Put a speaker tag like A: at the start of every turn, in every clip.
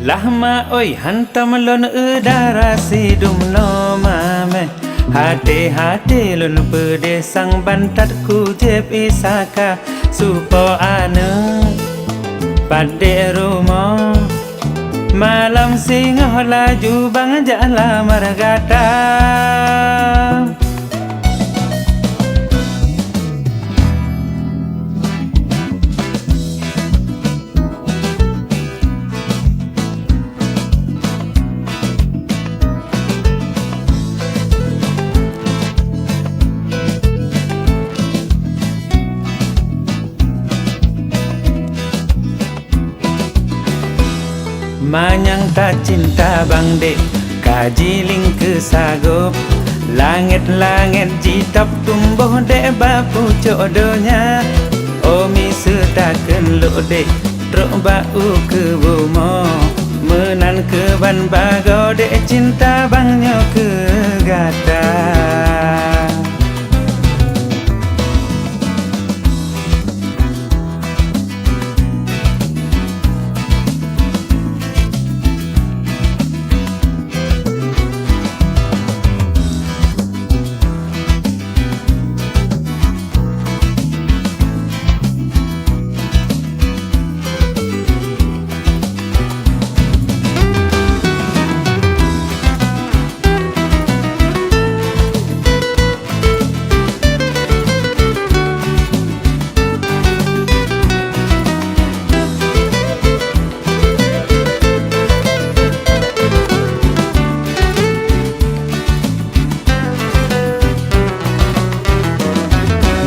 A: Lama oi hantam lon udara sidum no mame hati lon pede sang bantat ku jep isaka supo ane pada rumah malam singa laju bang jala margata Manyang tak cinta bang dek kajiling ke sago langit-langit jitap tumbuh dek bapu jodohnya omi setaken lo dek truk bau ke bumo menan ke ban bago dek cinta bangnya ke gata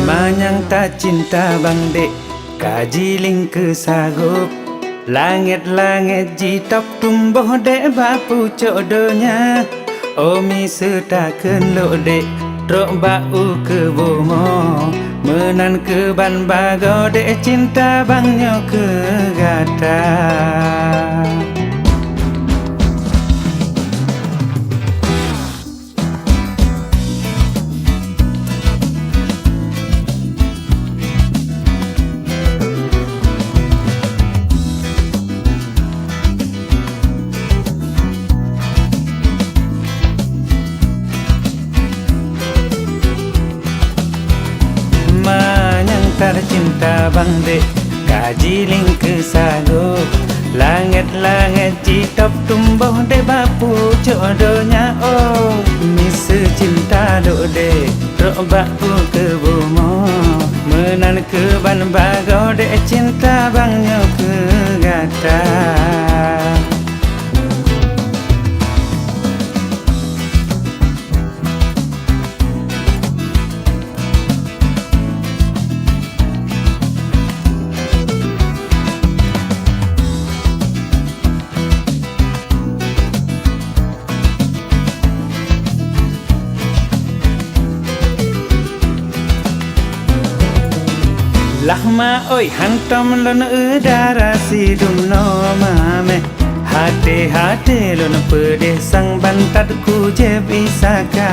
A: Manyang tak cinta bang dek kajiling ke sagup langit-langit jitap tumbuh dek bapu jodohnya omi setaken lo dek truk bau ke bumo menan ke ban bago dek cinta bangnya ke gata tercinta bang dek kajiling ke sago langit-langit jitap tumbuh dek bapu jodohnya oh misa cinta lo dek truk bapu ke bumo menan ke ban bago dek cinta bangnya ke gata Lama oi hantam lon udara sidum no mame hati lon pede sang bantat ku je bisaka